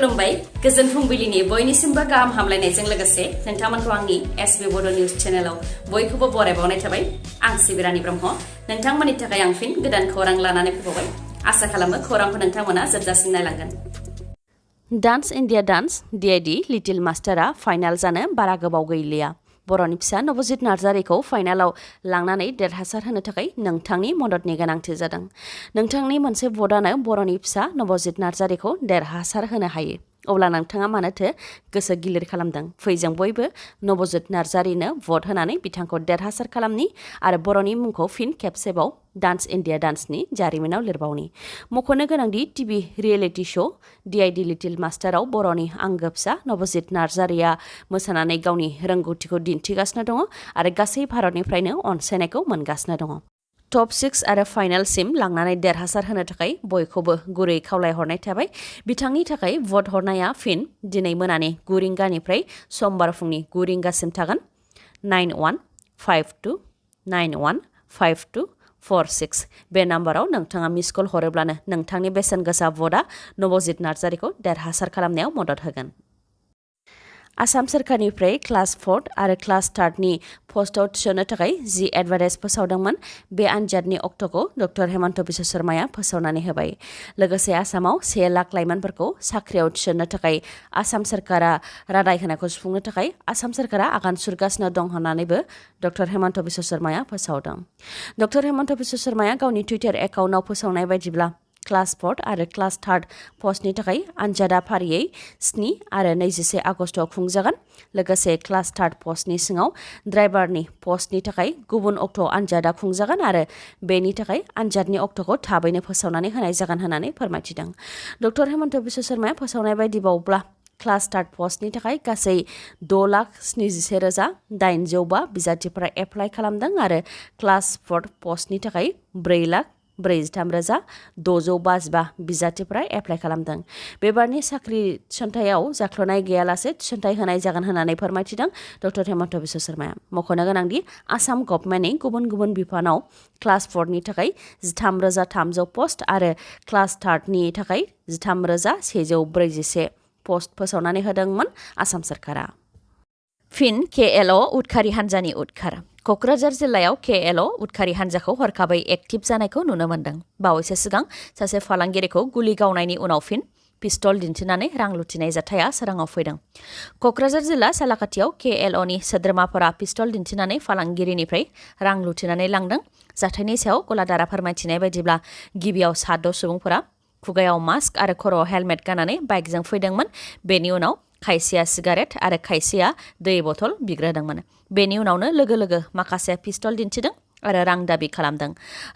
खुलुमबाय गोजोन फुंबिलिनि बयनिसिमबो गाहाम हामलायनायजों लोगोसे नोंथांमोनखौ आंनि एसबी बड निउज चेनेलाव बयखौबो बरायबावनाय थाबाय आं सिबिरानि ब्रह्म नोंथांमोननि थाखाय आं फिन गोदान खौरां लानानै फैबावबाय आसा खालामो खौरांखौ नोंथांमोना जोबजासिम नायलांगोन dance India dance DID little मास्टारा फाइनाल जानो बारा गोबाव गैलिया बर'नि फिसा नवजित नार्जारिखौ फाइनालाव लांनानै देरहासार होनो थाखाय नोंथांनि मददनि गोनांथि जादों नोंथांनि मोनसे भटआनो बर'नि फिसा नवजित नार्जारिखौ देरहासार होनो हायो अब्ला नोंथाङा मानोथो गोसो गिलिर खालामदों फैजों बयबो नवजित नार्जारिनो भट होनानै बिथांखौ देरहासार खालामनि आरो बर'नि मुंखौ फिन खेबसेबाव डान्स इन्डिया डान्सनि जारिमिनाव लिरबावनि मख'नो गोनांदि TV reality show' DID little मास्टाराव बर'नि आंगो फिसा नवजित नार्जारिया मोसानानै गावनि रोंगौथिखौ दिन्थिगासिनो दङ आरो गासै भारतनिफ्रायनो अनसायनायखौ मोनगासिनो दङ टप 6 आरो फाइनालसिम लांनानै देरहासार होनो थाखाय बयखौबो गुरै खावलायहरनाय थाबाय बिथांनि थाखाय भट हरनाया फिन दिनै मोनानि 9 रिंगानिफ्राय समबार फुंनि 9 रिंगासिम थागोन 9152915246 बे नाम्बाराव नोंथाङा मिस कल हरोब्लानो नोंथांनि बेसेन गोसा भटआ नवजित नार्जारिखौ देरहासार खालामनायाव मदद होगोन आसाम सोरखारनिफ्राय क्लास 4 आरो क्लास 3 नि पस्टआव थिसननो थाखाय जि एडभार्टाइज फोसावदोंमोन बे आनजादनि अक्ट'खौ डक्टर हेमन्त बिश्व शर्माया फोसावनानै होबाय लोगोसे आसामाव 1 लाख लाइमोनफोरखौ साख्रियाव थिसननो थाखाय आसाम सोरखारा रादाय होनायखौ सुफुंनो थाखाय आसाम सोरखारा आगान सुरगासिनो दं होननानैबो डक्टर हेमन्त बिश्व शर्माया फोसावदों डक्टर हेमन्त बिश्व शर्माया गावनि टुइटार एकाउन्टआव फोसावनाय बायदिब्ला क्लास 4 आरो क्लास 3 पस्टनि थाखाय आनजादा फारियै 7 आरो 21 आगस्टआव खुंजागोन लोगोसे क्लास 3 पस्टनि सिङाव ड्राइभारनि पस्टनि थाखाय गुबुन अक्ट'आव आनजादा खुंजागोन आरो बेनि थाखाय आनजादनि अक्ट'खौ थाबैनो फोसावनानै होनाय जागोन होननानै फोरमायथिदों डक्टर हेमन्त बिश्व शर्माया फोसावनाय बायदिबावब्ला क्लास 3 पस्टनि थाखाय गासै 6,71,805 बिजाथिफोरा एप्लाइ खालामदों आरो क्लास 4 पस्टनि थाखाय 4,43,655 बिजाथिफोरा एप्लाइ खालामदों बेबारनि साख्रि थिसनथायाव जाख्ल'नाय गैयालासे थिसनथाय होनाय जागोन होननानै फोरमायथिदों डक्टर हेमन्त बिश्व शर्माया मख'नो गोनांदि आसाम गभर्नमेन्टनि गुबुन गुबुन बिफानाव क्लास 4 नि थाखाय 13,300 पस्ट आरो क्लास 3 नि थाखाय 13,141 पस्ट फोसावनानै होदोंमोन आसाम सोरखारा फिन केएलअ उदखारि हान्जानि उदखार क'क्राझार जिल्लायाव केएलअ उदखारि हान्जाखौ हरखाबै एक्टिभ जानायखौ नुनो मोन्दों बावैसो सिगां सासे फालांगिरिखौ गुलि गावनायनि उनाव फिन पिस्तल दिन्थिनानै रां लुथिनाय जाथाया सोराङाव फैदों क'क्राझार जिल्ला सालाकाथियाव केएलअनि सोद्रोमाफोरा पिस्तल दिन्थिनानै फालांगिरिनिफ्राय रां लुथिनानै लांदों जाथायनि सायाव गलादारा फोरमायथिनाय बायदिब्ला गिबियाव 7 सुबुंफोरा खुगायाव मास्क आरो खर'आव हेलमेट गाननानै बाइकजों फैदोंमोन बेनि उनाव खायसेया सिगारेट आरो खायसेया दै बथल बिग्रोदोंमोन बेनि उनावनो लोगो लोगो माखासे पिस्तल दिन्थिदों आरो रां दाबि खालामदों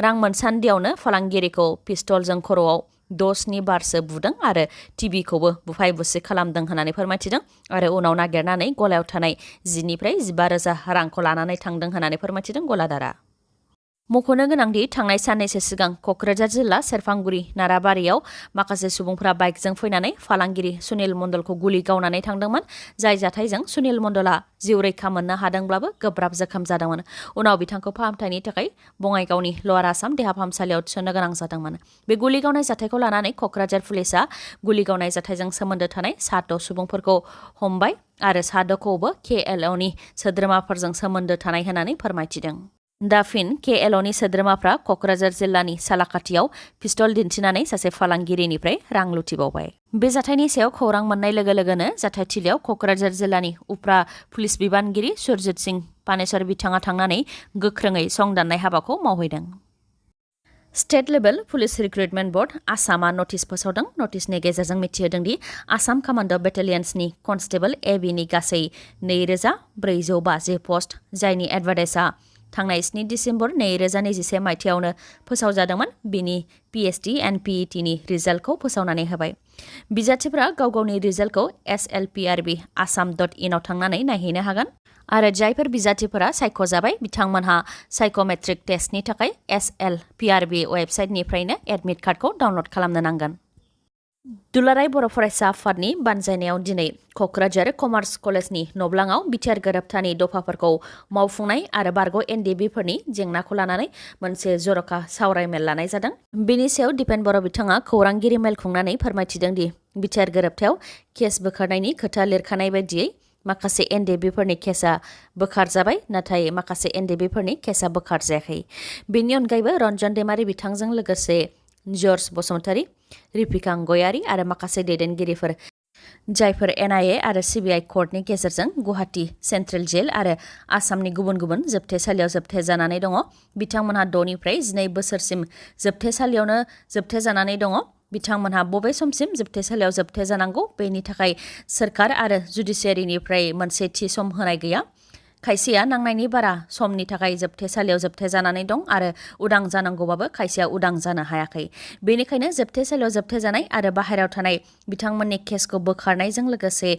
रां मोनसान्दियावनो फालांगिरिखौ पिस्तलजों खर'आव 6 बारसो बुदों आरो टिभिखौबो बुफाय बुसि खालामदों होननानै फोरमायथिदों आरो उनाव नागिरनानै गलायाव थानाय 10निफ्राय 15,000 रांखौ लानानै थांदों होननानै फोरमायथिदों गलादारा मख'नो गोनांदि थांनाय साननैसो सिगां क'क्राझार जिल्ला सेरफांगुरि नाराबारियाव माखासे सुबुंफोरा बाइकजों फैनानै फालांगिरि सुनिल मण्डलखौ गुलि गावनानै थांदोंमोन जाय जाथायजों सुनिल मण्डला जिउ रैखा मोननो हादोंब्लाबो गोब्राब जोखोम जादोंमोन उनाव बिथांखौ फाहामथायनि थाखाय बङाइगावनि लवार आसाम देहा फाहामसालियाव थिसननो गोनां जादोंमोन बे गुलि गावनाय जाथायखौ लानानै क'क्राझार पुलिसा गुलि गावनाय जाथायजों सोमोन्दो थानाय 7 सुबुंफोरखौ हमबाय आरो 7खौबो केएलअनि सोद्रोमाफोरजों सोमोन्दो थानाय होननानै फोरमायथिदों दा फिन केएलअनि सोद्रोमाफ्रा क'क्राझार जिल्लानि सालाकाथियाव पिस्तल दिन्थिनानै सासे फालांगिरिनिफ्राय रां लुथिबावबाय बे जाथायनि सायाव खौरां मोननाय लोगो लोगोनो जाथायथिलियाव क'क्राझार जिल्लानि उफ्रा पुलिस बिबानगिरि सुरजित सिंह पानेश्वर बिथाङा थांनानै गोख्रोङै संदाननाय हाबाखौ मावहैदों state level police recruitment board आसामा नटिस फोसावदों नटिसनि गेजेरजों मिथिहोदोंदि आसाम कमान्ड' बेटालियन्सनि कनस्टेबल एबिनि गासै 2,450 पस्ट जायनि एडभार्टाइजआ थांनाय 7 डिसेम्बर 2021 मायथाइयावनो फोसावजादोंमोन बिनि पिएचडि एन्ड पिइटिनि रिजाल्टखौ फोसावनानै होबाय बिजाथिफोरा गाव गावनि रिजाल्टखौ slprb.assam.in आव थांनानै नायहैनो हागोन आरो जायफोर बिजाथिफोरा सायख'जाबाय बिथांमोनहा साइकोमेट्रिक टेस्टनि थाखाय slprb वेबसाइटनिफ्रायनो एडमिट कार्डखौ डाउनलड खालामनो नांगोन दुलाराय बर' फरायसा आफादनि बानजायनायाव दिनै क'क्राझार कमार्स कलेजनि नब्लाङाव बिटिआर गोरोबथानि दफाफोरखौ मावफुंनाय आरो बारग' एनडिबिफोरनि जेंनाखौ लानानै मोनसे जर'खा सावरायमेल लानाय जादों। बेनि सायाव दिपेन बर' बिथाङा खौरांगिरि मेल खुंनानै फोरमायथिदों दि बिटिआर गोरोबथायाव केस बोखारनायनि खोथा लिरखानाय बायदियै माखासे एनडिबिफोरनि केसा बोखारजाबाय, नाथाय माखासे एनडिबिफोरनि केसा बोखारजायाखै। बेनि अनगायैबो रन्जन दैमारि बिथांजों लोगोसे जर्ज बसुमतारी, रिपिका गयारी आरो माखासे दैदेनगिरिफोर जायफोर एनआइए आरो सिबिआइ कर्टनि गेजेरजों गुवाहाटी सेन्ट्रेल जेल आरो आसामनि गुबुन गुबुन जोबथेसालियाव जोबथेजानानै दङ, बिथांमोनहा 6 निफ्राय 12 बोसोरसिम जोबथेसालियावनो जोबथेजानानै दङ। बिथांमोनहा बबे समसिम जोबथेसालियाव जोबथेजानांगौ बेनि थाखाय सोरखार आरो जुडिसियारिनिफ्राय मोनसे थि सम होनाय गैया। खायसेया नांनायनि बारा समनि थाखाय जोबथेसालियाव जोबथेजानानै दं आरो उदां जानांगौबाबो खायसेया उदां जानो हायाखै। बेनिखायनो जोबथेसालियाव जोबथेजानाय आरो बाहेरायाव थानाय बिथांमोननि केसखौ बोखारनायजों लोगोसे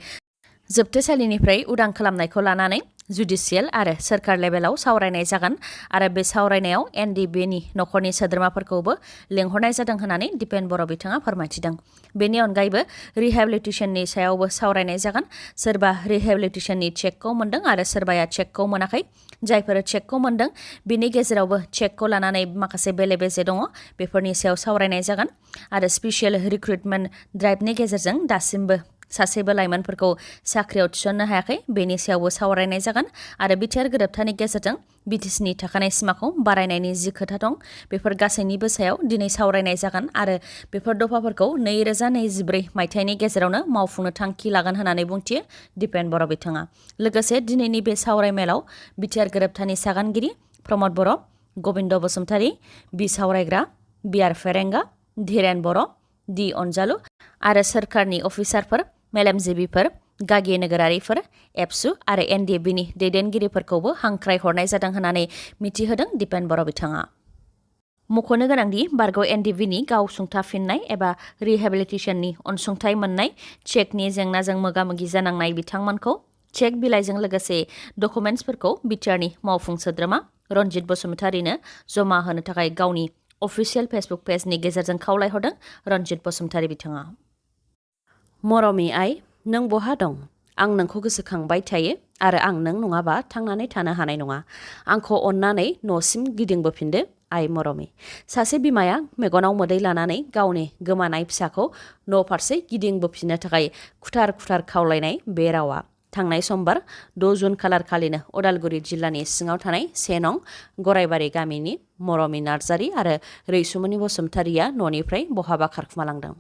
जोबथेसालिनिफ्राय उदां खालामनायखौ लानानै जुडिसियेल आरो सोरखार लेभेलाव सावरायनाय जागोन आरो बे सावरायनायाव एनडिबिनि नखरनि सोद्रोमाफोरखौबो लेंहरनाय जादों होननानै दिपेन बर' बिथाङा फोरमायथिदों। बेनि अनगायैबो रिहेबिलिटेसननि सायावबो सावरायनाय जागोन। सोरबा रिहेबिलिटेसननि चेकखौ मोन्दों आरो सोरबाया चेकखौ मोनाखै। जायफोर चेकखौ मोन्दों बिनि गेजेरावबो चेकखौ लानानै माखासे बेले बेजे दङ, बेफोरनि सायाव सावरायनाय जागोन आरो स्पेसियेल रिक्रुटमेन्ट ड्राइभनि गेजेरजों दासिमबो सासेबो लाइमोनफोरखौ साख्रियाव थिसननो हायाखै, बेनि सायावबो सावरायनाय जागोन आरो बिटिआर गोरोबथानि गेजेरजों बिटिसिनि थाखानाय सिमाखौ बारायनायनि जि खोथा दं बेफोर गासैनिबो सायाव दिनै सावरायनाय जागोन आरो बेफोर दफाफोरखौ 2024 मायथाइनि गेजेरावनो मावफुंनो थांखि लागोन होननानै बुंथियो दिपेन बर' बिथाङा। लोगोसे दिनैनि बे सावरायमेलाव बिटिआर गोरोबथानि सागानगिरि प्रमद बर', गबिन्द बसुमतारी, बि सावरायग्रा बिआर फेरेंगा, धीरेन बर', डि अनजालु आरो सोरखारनि अफिसारफोर, मेलेमजिबिफोर, गागि नोगोरारिफोर, एबसु आरो एनडिबिनि दैदेनगिरिफोरखौबो हांख्रायहरनाय जादों होननानै मिथिहोदों दिपेन बर' बिथाङा। मख'नो गोनांदि बारग' एनडिबिनि गावसुंथाफिननाय एबा रिहेबिलिटेसननि अनसुंथाइ मोननाय चेकनि जेंनाजों मोगा-मोगि जानांनाय बिथांमोनखौ चेक बिलाइजों लोगोसे डकुमेन्ट्सफोरखौ बिटिआरनि मावफुं सोद्रोमा रन्जित बसुमतारीनो जमा होनो थाखाय गावनि अफिसियेल फेसबुक पेजनि गेजेरजों खावलायहरदों रन्जित बसुमतारी बिथाङा। मरमि आइ, नों बहा दं? आं नोंखौ गोसोखांबाय थायो आरो आं नों नङाबा थांनानै थानो हानाय नङा। आंखौ अननानै न'सिम गिदिंबोफिनदो, आइ मरमि। सासे बिमाया मेगनाव मोदै लानानै गावनि गोमानाय फिसाखौ न'फारसे गिदिंबोफिननो थाखाय खुथार खुथार खावलायनाय बे रावा थांनाय समबार 6 जुन खालारखालिनो उदालगुरि जिल्लानि सिङाव थानाय 1 नं गरायबारि गामिनि मरमि नार्जारी आरो रैसुमनि बसुमतारीया न'निफ्राय बहाबा खारखुमालांदों।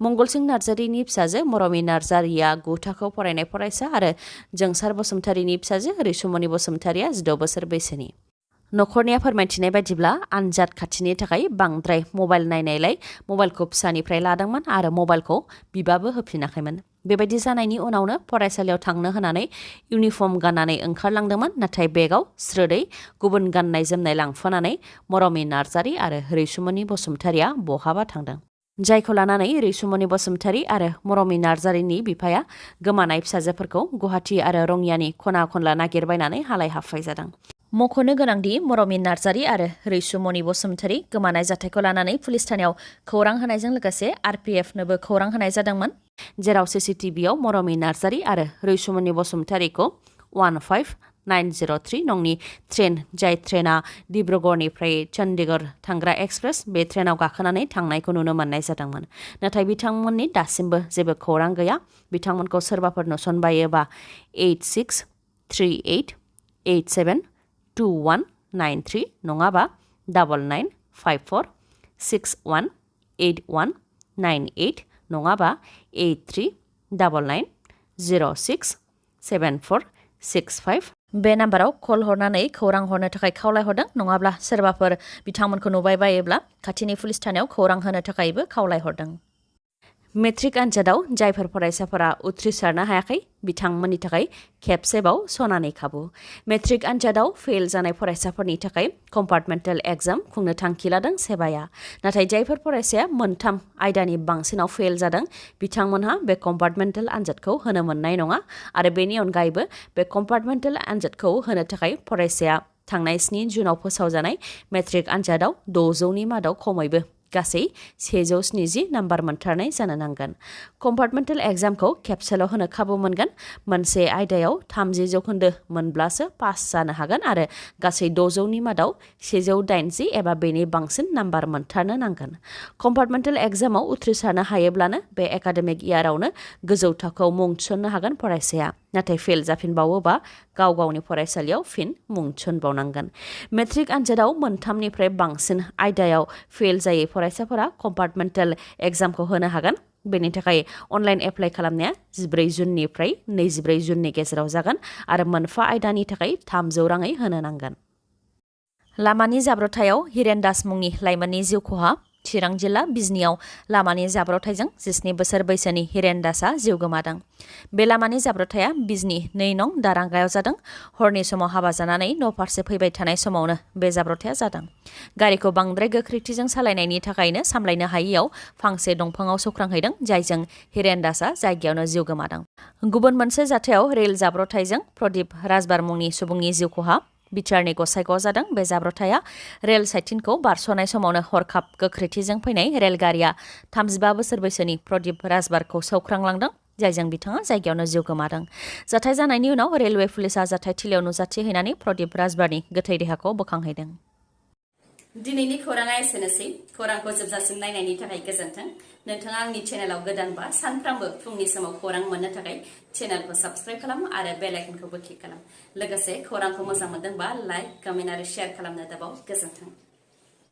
मंगलसिं नार्जारीनि फिसाजो मरमि नार्जारीया 9 थाखोआव फरायनाय फरायसा आरो जोंसार बसुमतारीनि फिसाजो रैसुमनि बसुमतारीया 16 बोसोर बैसोनि। नखरनिया फोरमायथिनाय बायदिब्ला आनजाद खाथिनि थाखाय बांद्राय मबाइल नायनायलाय मबाइलखौ फिसानिफ्राय लादोंमोन आरो मबाइलखौ बिबाबो होफिनाखैमोन। बेबायदि जानायनि उनावनो फरायसालियाव थांनो होनानै इउनिफर्म गाननानै ओंखारलांदोंमोन, नाथाय बेगाव स्रोदै गुबुन गाननाय जोमनाय लांफानानै मरमि नार्जारी आरो रैसुमनि बसुमतारीया बहाबा थांदों। जायखौ लानानै रैसुमनि बसुमतारी आरो मरमि नार्जारीनि बिफाया गोमानाय फिसाजोफोरखौ गुवाहाटी आरो रङियानि खना खनला नागिरबायनानै हालाय हाफाय जादों। मख'नो गोनांदि मरमि नार्जारी आरो रैसुमनि बसुमतारी गोमानाय जाथायखौ लानानै पुलिस थानायाव खौरां होनायजों लोगोसे आरपिएफनोबो खौरां होनाय जादोंमोन, जेराव सिसिटिभिआव मरमि नार्जारी आरो रैसुमनि बसुमतारीखौ 15903 नंनि ट्रेन, जाय ट्रेना डिब्रुगड़निफ्राय चन्डीगढ़ थांग्रा एक्सप्रेस, बे ट्रेनाव गाखोनानै थांनायखौ नुनो मोननाय जादोंमोन। नाथाय बिथांमोननि दासिमबो जेबो खौरां गैया। बिथांमोनखौ सोरबाफोर नुसनबायोबा 8638872193 नङाबा 9954618198 नङाबा 8399067465 बे नाम्बाराव कल हरनानै खौरां हरनो थाखाय खावलायहरदों, नङाब्ला सोरबाफोर बिथांमोनखौ नुबाय बायोब्ला खाथिनि पुलिस थानायाव खौरां होनो थाखायबो खावलायहरदों। मेट्रिक आनजादाव जायफोर फरायसाफोरा उथ्रिसारनो हायाखै बिथांमोननि थाखाय खेबसेबाव सनानि खाबु। मेट्रिक आनजादाव फेल जानाय फरायसाफोरनि थाखाय कम्पार्टमेन्टेल एग्जाम खुंनो थांखि लादों सेबाया। नाथाय जायफोर फरायसाया 3 आयदानि बांसिनाव फेल जादों बिथांमोनहा बे कम्पार्टमेन्टेल आनजादखौ होनो मोननाय नङा आरो बेनि अनगायैबो बे कम्पार्टमेन्टेल आनजादखौ होनो थाखाय फरायसाया थांनाय 7 जुनाव फोसावजानाय मेट्रिक आनजादाव 600नि मादाव खमैबो गासै 170 नाम्बार मोनथारनाय जानो नांगोन। कम्पार्टमेन्टेल एग्जामखौ खेबसेल' होनो खाबु मोनगोन। मोनसे आयदायाव 30 जौखोन्दो मोनब्लासो पास जानो हागोन आरो गासै 600नि मादाव 180 एबा बेनि बांसिन नाम्बार मोनथारनो नांगोन। कम्पार्टमेन्टेल एग्जामाव उथ्रिसारनो हायोब्लानो बे एकाडेमिक इयारावनो गोजौ थाखोआव मुं थिसननो हागोन फरायसाया। नाथाय फेल जाफिनबावोबा गाव गावनि फरायसालियाव फिन मुं थिसनबावनांगोन। मेट्रिक आनजादाव मोनथामनिफ्राय बांसिन आयदायाव फेल जायै फरायसाफोरा कम्पार्टमेन्टेल एग्जामखौ होनो हागोन। बेनि थाखाय अनलाइन एप्लाइ खालामनाया 14 जुननिफ्राय 24 जुननि गेजेराव जागोन आरो मोनफा आयदानि थाखाय 300 राङै होनो नांगोन। लामानि जाब्रबथायाव हिरेन दास मुंनि लाइमोननि जिउ खहा। चिरां जिल्ला बिजनीआव लामानि जाब्रबथायजों 17 बोसोर बैसोनि हिरेन दासआ जिउ गोमादों। बे लामानि जाब्रबथाया बिजनी 2 नं दारांगायाव जादों। हरनि समाव हाबा जानानै न' फारसे फैबाय थानाय समावनो बे जाब्रबथाया जादों। गारिखौ बांद्राय गोख्रैथिजों सालायनायनि थाखायनो सामलायनो हायैयाव फांसे दंफाङाव सौख्रांहैदों, जायजों हिरेन दासआ जायगायावनो जिउ गोमादों। गुबुन मोनसे जाथायाव रेल जाब्रबथायजों प्रदीप राजबार मुंनि सुबुंनि जिउ खहा। बिटिआरनि गसाइगावआव जादों। बे जाब्रबथाया रेल साइथिनखौ बारस'नाय समावनो हरखाब गोख्रैथिजों फैनाय रेलगारिया 35 बोसोर बैसोनि प्रदीप राजबारखौ सौख्रांलांदों, जायजों बिथाङा जायगायावनो जिउ गोमादों। जाथाय जानायनि उनाव रेलवे पुलिसा जाथायथिलियाव नुजाथिहैनानै प्रदीप राजबारनि गोथै देहाखौ बोखांहैदों। दिनैनि खौराङा एसेनोसै। खौरांखौ जोबजासिम नायनायनि थाखाय गोजोन्थों। नोंथाङा आंनि चेनेलाव गोदानबा सानफ्रामबो फुंनि समाव खौरां मोननो थाखाय चेनेलखौ साबस्क्राइब खालाम आरो बेल आइकनखौबो क्लिक खालाम। लोगोसे खौरांखौ मोजां मोनदोंबा लाइक, कमेन्ट आरो शेयार खालामनो दाबाव। गोजोन्थों।